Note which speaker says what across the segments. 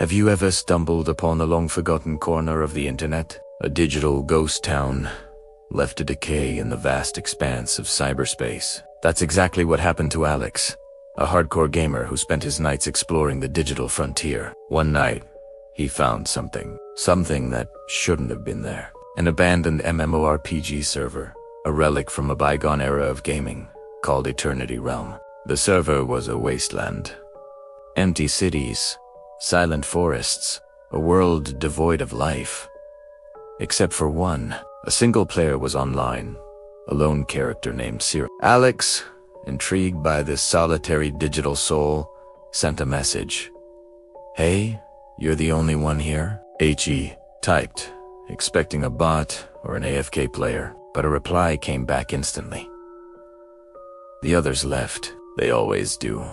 Speaker 1: Have you ever stumbled upon a long-forgotten corner of the internet? A digital ghost town, left to decay in the vast expanse of cyberspace. That's exactly what happened to Alex, a hardcore gamer who spent his nights exploring the digital frontier. One night, he found something that shouldn't have been there. An abandoned MMORPG server, a relic from a bygone era of gaming, called Eternity Realm. The server was a wasteland. Empty cities, silent forests, a world devoid of life. Except for one. A single player was online, a lone character named Sir. Alex, intrigued by this solitary digital soul, sent a message. "Hey, you're the only one here?" HE typed, expecting a bot or an AFK player, but a reply came back instantly. The others left. They always do.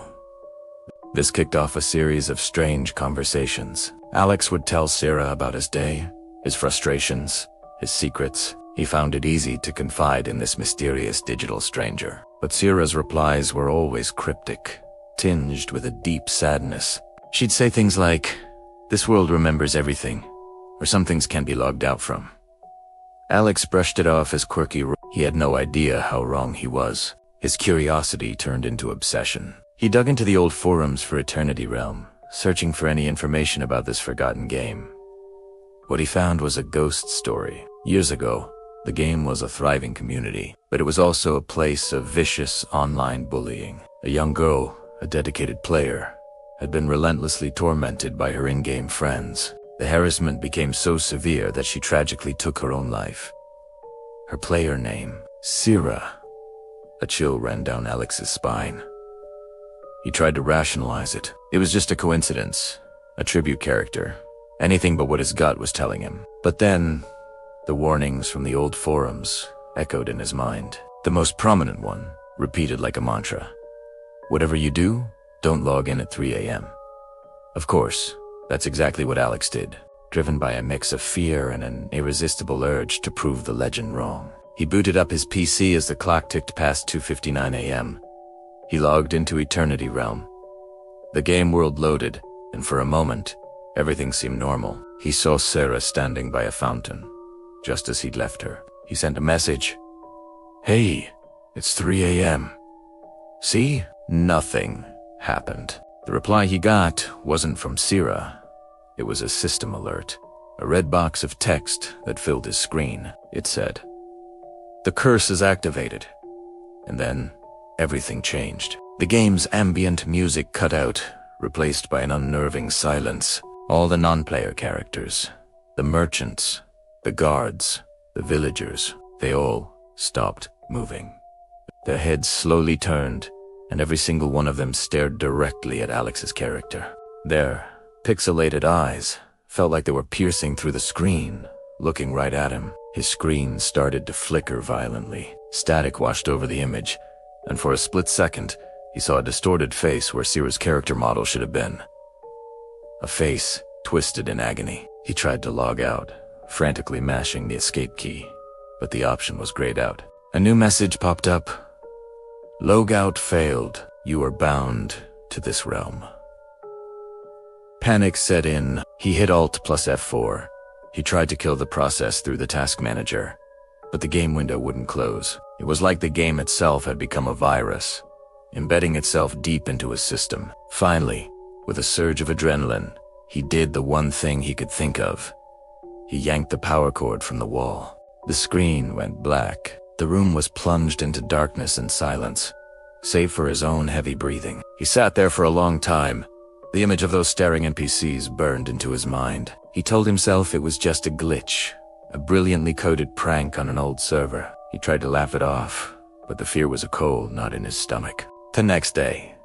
Speaker 1: This kicked off a series of strange conversations. Alex would tell Sarah about his day, his frustrations, his secrets. He found it easy to confide in this mysterious digital stranger. But Sarah's replies were always cryptic, tinged with a deep sadness. She'd say things like, "This world remembers everything," or "Some things can't be logged out from." Alex brushed it off as quirky. He had no idea how wrong he was. His curiosity turned into obsession. He dug into the old forums for Eternity Realm, searching for any information about this forgotten game. What he found was a ghost story. Years ago, the game was a thriving community, but it was also a place of vicious online bullying. A young girl, a dedicated player, had been relentlessly tormented by her in-game friends. The harassment became so severe that she tragically took her own life. Her player name, Syrah. A chill ran down Alex's spine. He tried to rationalize it. It was just a coincidence, a tribute character, anything but what his gut was telling him. But then, the warnings from the old forums echoed in his mind. The most prominent one, repeated like a mantra. "Whatever you do, don't log in at 3 a.m. Of course, that's exactly what Alex did, driven by a mix of fear and an irresistible urge to prove the legend wrong. He booted up his PC as the clock ticked past 2:59 a.m. He logged into Eternity Realm. The game world loaded, and for a moment, everything seemed normal. He saw Sarah standing by a fountain, just as he'd left her. He sent a message. "Hey, it's 3 a.m. See?" Nothing happened. The reply he got wasn't from Syrah. It was a system alert, a red box of text that filled his screen. It said, "The curse is activated." And then, everything changed. The game's ambient music cut out, replaced by an unnerving silence. All the non-player characters, the merchants, the guards, the villagers, they all stopped moving. Their heads slowly turned, and every single one of them stared directly at Alex's character. Their pixelated eyes felt like they were piercing through the screen, looking right at him. His screen started to flicker violently. Static washed over the image, and for a split second, he saw a distorted face where Syrah's character model should have been. A face twisted in agony. He tried to log out, frantically mashing the escape key, but the option was grayed out. A new message popped up. "Logout failed. You are bound to this realm." Panic set in. He hit Alt plus F4. He tried to kill the process through the task manager, but the game window wouldn't close. It was like the game itself had become a virus, embedding itself deep into his system. Finally, with a surge of adrenaline, he did the one thing he could think of. He yanked the power cord from the wall. The screen went black. The room was plunged into darkness and silence, save for his own heavy breathing. He sat there for a long time. The image of those staring NPCs burned into his mind. He told himself it was just a glitch, a brilliantly coded prank on an old server. He tried to laugh it off, but the fear was a cold knot in his stomach. The next day,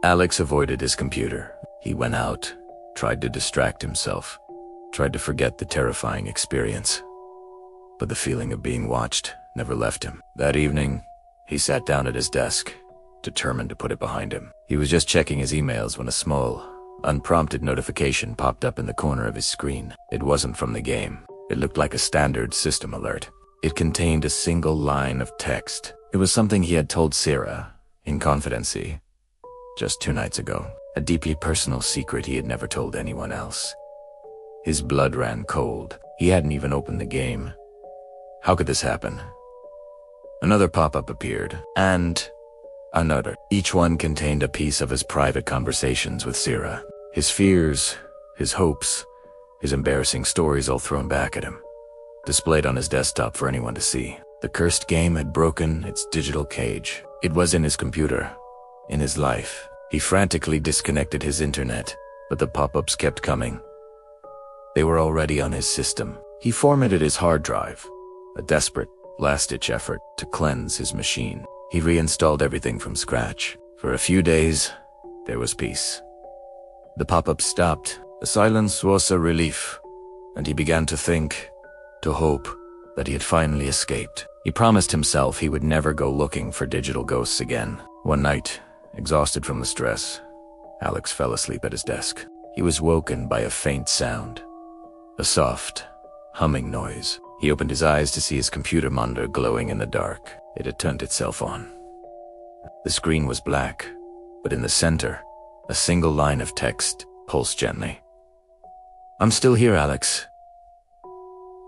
Speaker 1: Alex avoided his computer. He went out, tried to distract himself, tried to forget the terrifying experience. But the feeling of being watched never left him. That evening, he sat down at his desk, determined to put it behind him. He was just checking his emails when a small, unprompted notification popped up in the corner of his screen. It wasn't from the game. It looked like a standard system alert. It contained a single line of text. It was something he had told Syrah, in confidency, just 2 nights ago. a deeply personal secret he had never told anyone else. His blood ran cold. He hadn't even opened the game. How could this happen? Another pop-up appeared, and another. Each one contained a piece of his private conversations with Sierra. His fears, his hopes, his embarrassing stories all thrown back at him, displayed on his desktop for anyone to see. The cursed game had broken its digital cage. It was in his computer, in his life. He frantically disconnected his internet, but the pop-ups kept coming. They were already on his system. He formatted his hard drive, a desperate, last-ditch effort to cleanse his machine. He reinstalled everything from scratch. For a few days, there was peace. The pop-ups stopped. The silence was a relief, and he began to think, to hope, that he had finally escaped. He promised himself he would never go looking for digital ghosts again. One night, exhausted from the stress, Alex fell asleep at his desk. He was woken by a faint sound, a soft, humming noise. He opened his eyes to see his computer monitor glowing in the dark. It had turned itself on. The screen was black, but in the center, a single line of text pulsed gently. "I'm still here, Alex."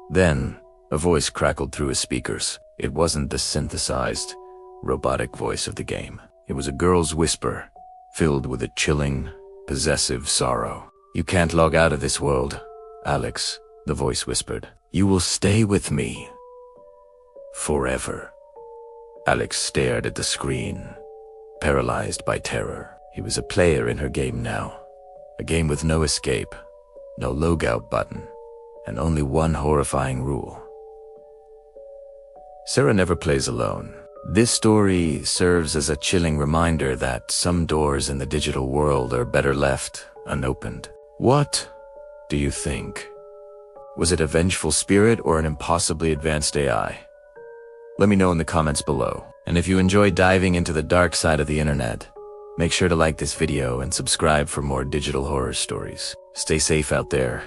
Speaker 1: Then, a voice crackled through his speakers. It wasn't the synthesized, robotic voice of the game. It was a girl's whisper, filled with a chilling, possessive sorrow. "You can't log out of this world, Alex," the voice whispered. "You will stay with me. Forever." Alex stared at the screen, paralyzed by terror. He was a player in her game now. A game with no escape, no logout button, and only one horrifying rule. Sarah never plays alone. This story serves as a chilling reminder that some doors in the digital world are better left unopened. What do you think? Was it a vengeful spirit or an impossibly advanced AI? Let me know in the comments below. And if you enjoy diving into the dark side of the internet, make sure to like this video and subscribe for more digital horror stories. Stay safe out there,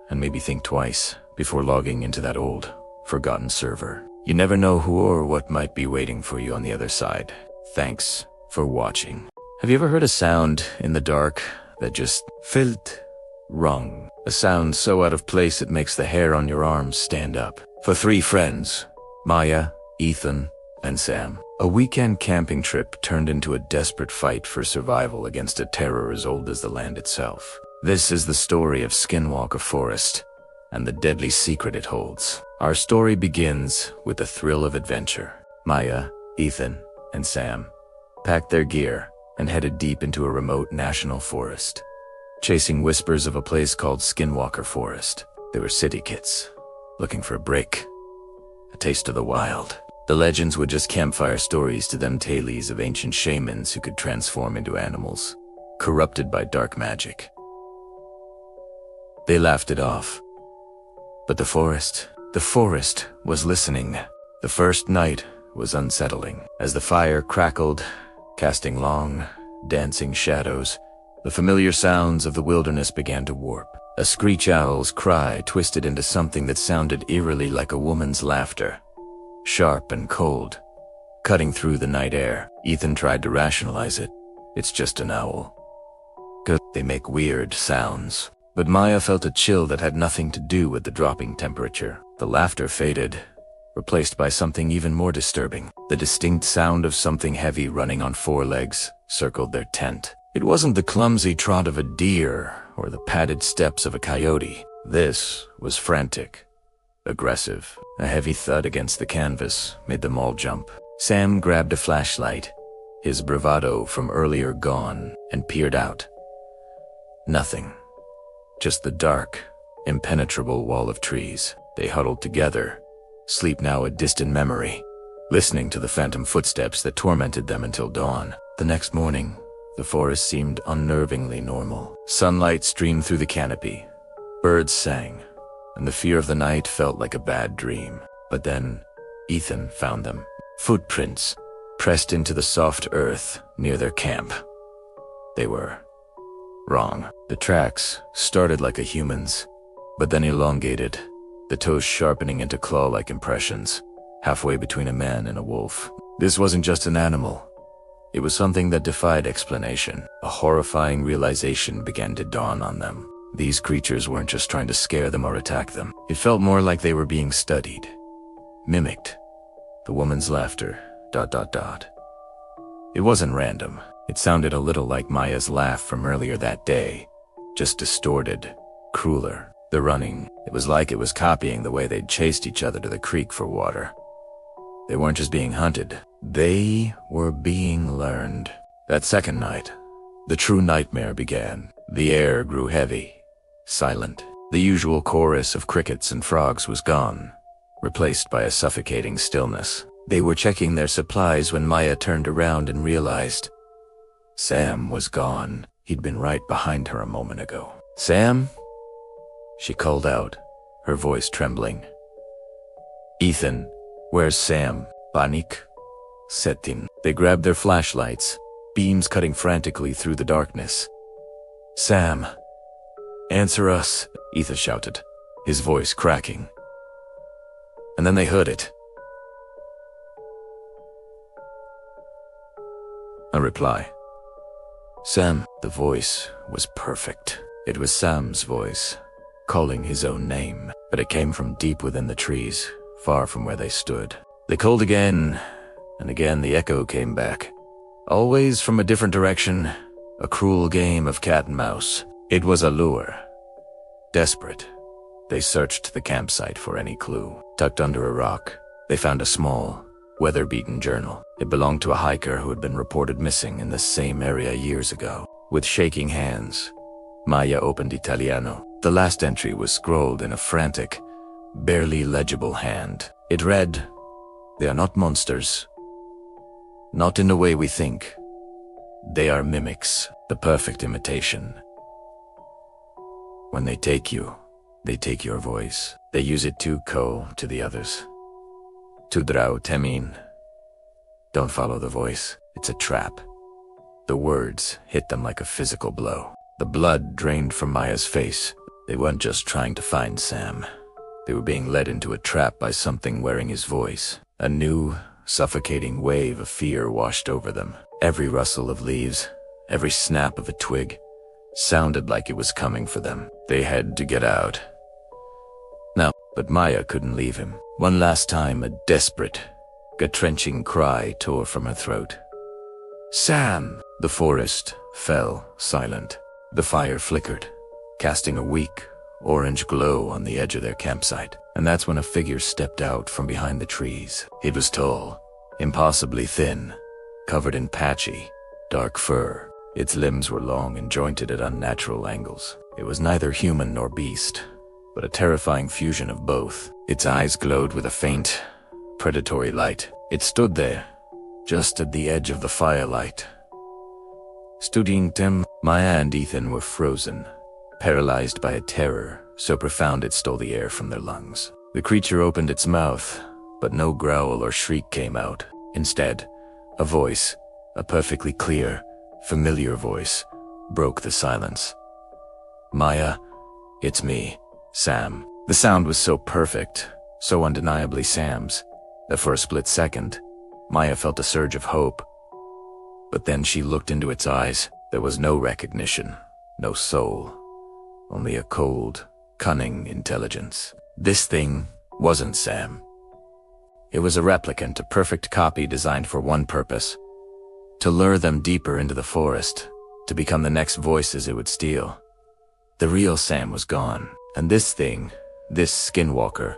Speaker 1: and maybe think twice before logging into that old, forgotten server. You never know who or what might be waiting for you on the other side. Thanks for watching. Have you ever heard a sound in the dark that just felt wrong? A sound so out of place it makes the hair on your arms stand up. For three friends, Maya, Ethan, and Sam, a weekend camping trip turned into a desperate fight for survival against a terror as old as the land itself. This is the story of Skinwalker Forest and the deadly secret it holds. Our story begins with the thrill of adventure. Maya, Ethan, and Sam packed their gear and headed deep into a remote national forest, chasing whispers of a place called Skinwalker Forest. They were city kids, looking for a break, a taste of the wild. The legends were just campfire stories to them, tales of ancient shamans who could transform into animals, corrupted by dark magic. They laughed it off. But the forest was listening. The first night was unsettling. As the fire crackled, casting long, dancing shadows, the familiar sounds of the wilderness began to warp. A screech owl's cry twisted into something that sounded eerily like a woman's laughter, sharp and cold, cutting through the night air. Ethan tried to rationalize it. It's just an owl. They make weird sounds. But Maya felt a chill that had nothing to do with the dropping temperature. The laughter faded, replaced by something even more disturbing. The distinct sound of something heavy running on four legs circled their tent. It wasn't the clumsy trot of a deer or the padded steps of a coyote. This was frantic, aggressive. A heavy thud against the canvas made them all jump. Sam grabbed a flashlight, his bravado from earlier gone, and peered out. Nothing. Just the dark, impenetrable wall of trees. They huddled together, sleep now a distant memory, listening to the phantom footsteps that tormented them until dawn. The next morning, the forest seemed unnervingly normal. Sunlight streamed through the canopy. Birds sang, and the fear of the night felt like a bad dream. But then, Ethan found them. Footprints, pressed into the soft earth near their camp. They were wrong. The tracks started like a human's, but then elongated, the toes sharpening into claw-like impressions, halfway between a man and a wolf. This wasn't just an animal. It was something that defied explanation. A horrifying realization began to dawn on them. These creatures weren't just trying to scare them or attack them. It felt more like they were being studied, mimicked. The woman's laughter, ... It wasn't random. It sounded a little like Maya's laugh from earlier that day, just distorted, crueler. The running, it was like it was copying the way they'd chased each other to the creek for water. They weren't just being hunted. They were being learned. That second night, the true nightmare began. The air grew heavy, silent. The usual chorus of crickets and frogs was gone, replaced by a suffocating stillness. They were checking their supplies when Maya turned around and realized Sam was gone. He'd been right behind her a moment ago. "Sam?" she called out, her voice trembling. "Ethan, where's Sam?" Panic set in. They grabbed their flashlights, beams cutting frantically through the darkness. "Sam, answer us," Ethan shouted, his voice cracking. And then they heard it. A reply. "Sam." The voice was perfect. It was Sam's voice, calling his own name, but it came from deep within the trees, far from where they stood. They called again, and again the echo came back. Always from a different direction, a cruel game of cat and mouse. It was a lure. Desperate, they searched the campsite for any clue. Tucked under a rock, they found a small, weather-beaten journal. It belonged to a hiker who had been reported missing in the same area years ago. With shaking hands, Maya opened Italiano. The last entry was scrawled in a frantic, barely legible hand. It read, "They are not monsters. Not in the way we think. They are mimics, the perfect imitation. When they take you, they take your voice. They use it to call to the others. Tudrau temin. Don't follow the voice. It's a trap." The words hit them like a physical blow. The blood drained from Maya's face. They weren't just trying to find Sam. They were being led into a trap by something wearing his voice. A new, suffocating wave of fear washed over them. Every rustle of leaves, every snap of a twig, sounded like it was coming for them. They had to get out. Now, but Maya couldn't leave him. One last time, a desperate, gut-wrenching cry tore from her throat. "Sam!" The forest fell silent. The fire flickered, casting a weak, orange glow on the edge of their campsite. And that's when a figure stepped out from behind the trees. It was tall, impossibly thin, covered in patchy, dark fur. Its limbs were long and jointed at unnatural angles. It was neither human nor beast, but a terrifying fusion of both. Its eyes glowed with a faint, predatory light. It stood there, just at the edge of the firelight. Studying them, Maya and Ethan were frozen, paralyzed by a terror so profound it stole the air from their lungs. The creature opened its mouth, but no growl or shriek came out. Instead, a voice, a perfectly clear, familiar voice, broke the silence. "Maya, it's me, Sam." The sound was so perfect, so undeniably Sam's, that for a split second, Maya felt a surge of hope. But then she looked into its eyes. There was no recognition, no soul, only a cold, cunning intelligence. This thing wasn't Sam. It was a replicant, a perfect copy designed for one purpose: to lure them deeper into the forest, to become the next voices it would steal. The real Sam was gone, and this thing, this skinwalker,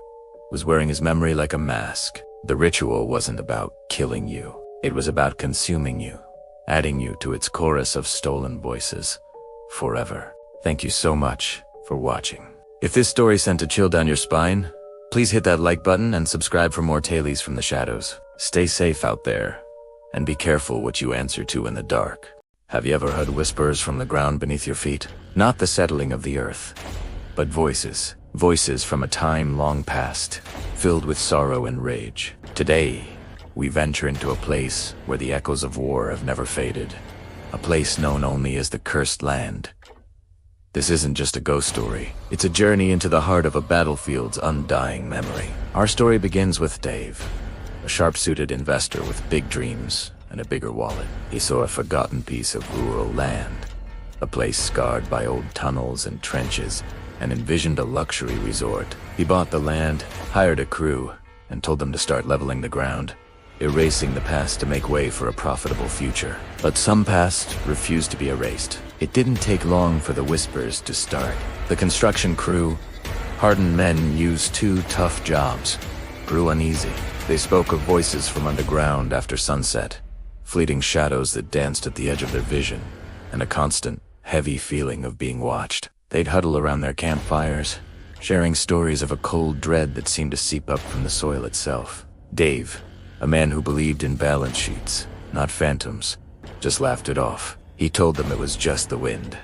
Speaker 1: was wearing his memory like a mask. The ritual wasn't about killing you. It was about consuming you, adding you to its chorus of stolen voices, forever. Thank you so much for watching. If this story sent a chill down your spine, please hit that like button and subscribe for more tales from the shadows. Stay safe out there, and be careful what you answer to in the dark. Have you ever heard whispers from the ground beneath your feet? Not the settling of the earth, but voices. Voices from a time long past, filled with sorrow and rage. Today, we venture into a place where the echoes of war have never faded. A place known only as the Cursed Land. This isn't just a ghost story. It's a journey into the heart of a battlefield's undying memory. Our story begins with Dave, a sharp-suited investor with big dreams and a bigger wallet. He saw a forgotten piece of rural land, a place scarred by old tunnels and trenches, and envisioned a luxury resort. He bought the land, hired a crew, and told them to start leveling the ground, erasing the past to make way for a profitable future. But some past refused to be erased. It didn't take long for the whispers to start. The construction crew, hardened men used to tough jobs, grew uneasy. They spoke of voices from underground after sunset, fleeting shadows that danced at the edge of their vision, and a constant, heavy feeling of being watched. They'd huddle around their campfires, sharing stories of a cold dread that seemed to seep up from the soil itself. Dave, a man who believed in balance sheets, not phantoms, just laughed it off. He told them it was just the wind,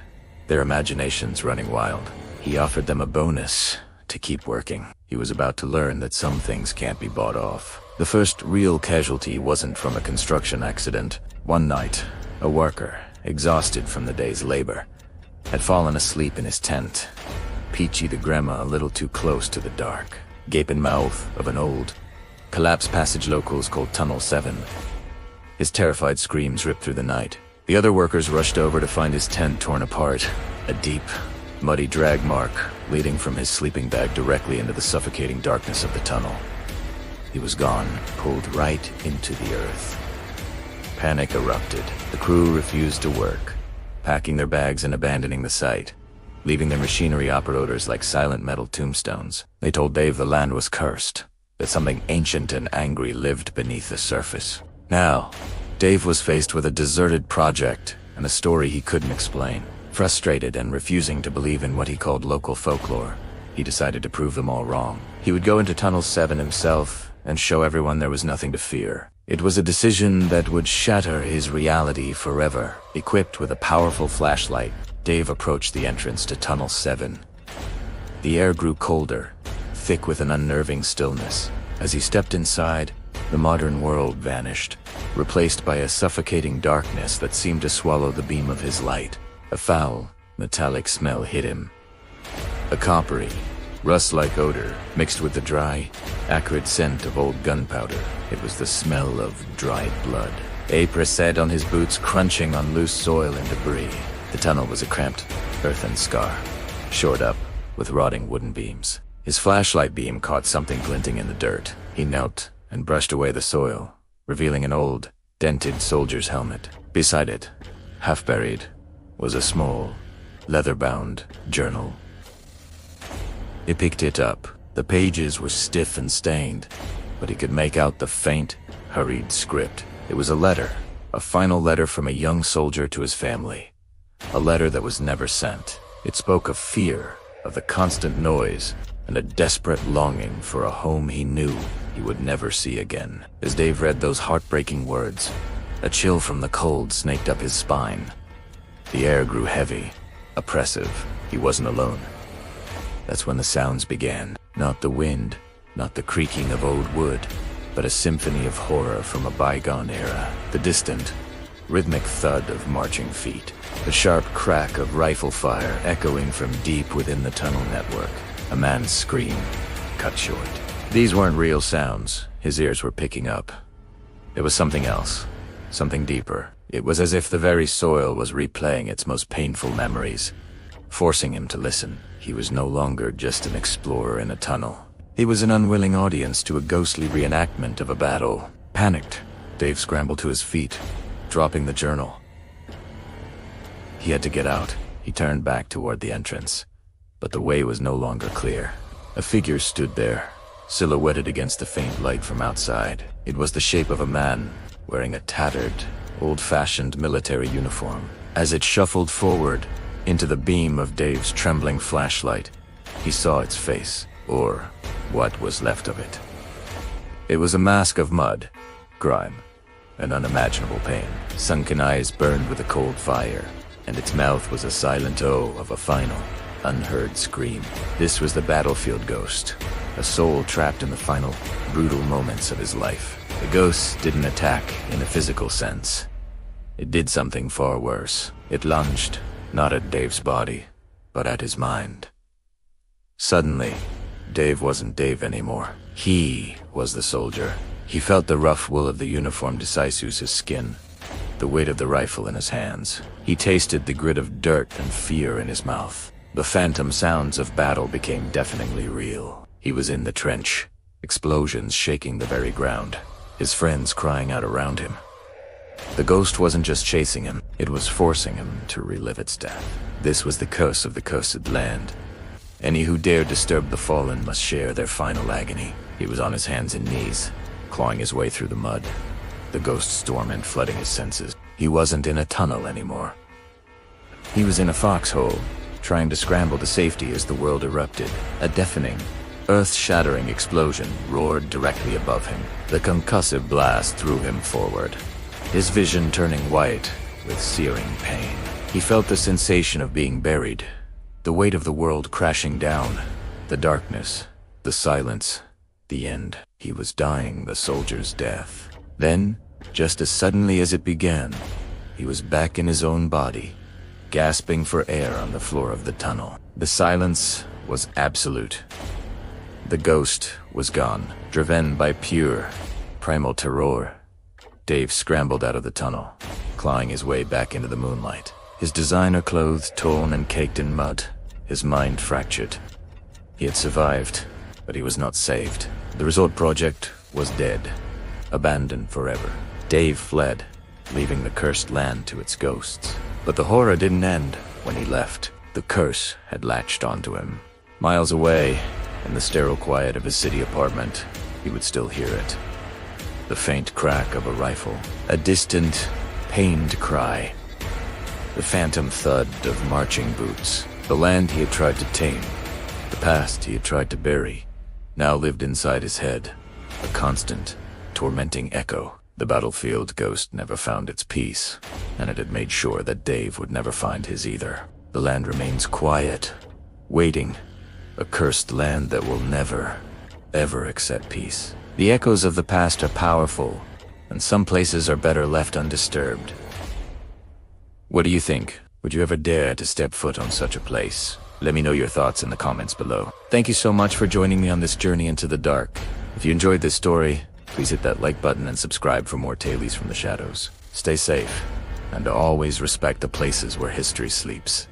Speaker 1: their imaginations running wild. He offered them a bonus to keep working. He was about to learn that some things can't be bought off. The first real casualty wasn't from a construction accident. One night, a worker, exhausted from the day's labor, had fallen asleep in his tent, Peachy the grandma a little too close to the dark, gaping mouth of an old, collapsed passage locals called Tunnel 7. His terrified screams ripped through the night. The other workers rushed over to find his tent torn apart, a deep, muddy drag mark leading from his sleeping bag directly into the suffocating darkness of the tunnel. He was gone, pulled right into the earth. Panic erupted. The crew refused to work, packing their bags and abandoning the site, leaving their machinery operators like silent metal tombstones. They told Dave the land was cursed, that something ancient and angry lived beneath the surface. Now, Dave was faced with a deserted project and a story he couldn't explain. Frustrated and refusing to believe in what he called local folklore, he decided to prove them all wrong. He would go into Tunnel 7 himself and show everyone there was nothing to fear. It was a decision that would shatter his reality forever. Equipped with a powerful flashlight, Dave approached the entrance to Tunnel 7. The air grew colder, thick with an unnerving stillness. As he stepped inside, the modern world vanished, replaced by a suffocating darkness that seemed to swallow the beam of his light. A foul, metallic smell hit him. A coppery, rust-like odor mixed with the dry, acrid scent of old gunpowder. It was the smell of dried blood. Dave pressed on his boots, crunching on loose soil and debris. The tunnel was a cramped, earthen scar, shored up with rotting wooden beams. His flashlight beam caught something glinting in the dirt. He knelt and brushed away the soil, revealing an old, dented soldier's helmet. Beside it, half buried, was a small, leather-bound journal. He picked it up. The pages were stiff and stained, but he could make out the faint, hurried script. It was a letter, a final letter from a young soldier to his family. A letter that was never sent. It spoke of fear, of the constant noise, and a desperate longing for a home he knew he would never see again. As Dave read those heartbreaking words, a chill from the cold snaked up his spine. The air grew heavy, oppressive. He wasn't alone. That's when the sounds began. Not the wind, not the creaking of old wood, but a symphony of horror from a bygone era. The distant, rhythmic thud of marching feet. The sharp crack of rifle fire echoing from deep within the tunnel network. A man's scream, cut short. These weren't real sounds his ears were picking up. It was something else, something deeper. It was as if the very soil was replaying its most painful memories, forcing him to listen. He was no longer just an explorer in a tunnel. He was an unwilling audience to a ghostly reenactment of a battle. Panicked, Dave scrambled to his feet, dropping the journal. He had to get out. He turned back toward the entrance, but the way was no longer clear. A figure stood there, silhouetted against the faint light from outside. It was the shape of a man, wearing a tattered, old-fashioned military uniform. As it shuffled forward into the beam of Dave's trembling flashlight, he saw its face, or what was left of it. It was a mask of mud, grime, and unimaginable pain. Sunken eyes burned with a cold fire, and its mouth was a silent O of a final, unheard scream. This was the battlefield ghost, a soul trapped in the final, brutal moments of his life. The ghost didn't attack in a physical sense. It did something far worse. It lunged, not at Dave's body, but at his mind. Suddenly, Dave wasn't Dave anymore. He was the soldier, He felt the rough wool of the uniform decisive his skin, the weight of the rifle in his hands. He tasted the grit of dirt and fear in his mouth. The phantom sounds of battle became deafeningly real. He was in the trench, explosions shaking the very ground, his friends crying out around him. The ghost wasn't just chasing him, it was forcing him to relive its death. This was the curse of the cursed land. Any who dared disturb the fallen must share their final agony. He was on his hands and knees, clawing his way through the mud, the ghost's torment flooding his senses. He wasn't in a tunnel anymore. He was in a foxhole, trying to scramble to safety as the world erupted. A deafening, earth-shattering explosion roared directly above him. The concussive blast threw him forward, his vision turning white with searing pain. He felt the sensation of being buried, the weight of the world crashing down, the darkness, the silence, the end. He was dying the soldier's death. Then, just as suddenly as it began, he was back in his own body, gasping for air on the floor of the tunnel. The silence was absolute. The ghost was gone, driven by pure, primal terror. Dave scrambled out of the tunnel, clawing his way back into the moonlight. His designer clothes torn and caked in mud, his mind fractured. He had survived, but he was not saved. The resort project was dead, abandoned forever. Dave fled, leaving the cursed land to its ghosts. But the horror didn't end when he left. The curse had latched onto him. Miles away, in the sterile quiet of his city apartment, he would still hear it. The faint crack of a rifle, a distant, pained cry, the phantom thud of marching boots. The land he had tried to tame, the past he had tried to bury, now lived inside his head, a constant, tormenting echo. The battlefield ghost never found its peace, and it had made sure that Dave would never find his either. The land remains quiet, waiting, a cursed land that will never, ever accept peace. The echoes of the past are powerful, and some places are better left undisturbed. What do you think? Would you ever dare to step foot on such a place? Let me know your thoughts in the comments below. Thank you so much for joining me on this journey into the dark. If you enjoyed this story, please hit that like button and subscribe for more Tales from the Shadows. Stay safe, and always respect the places where history sleeps.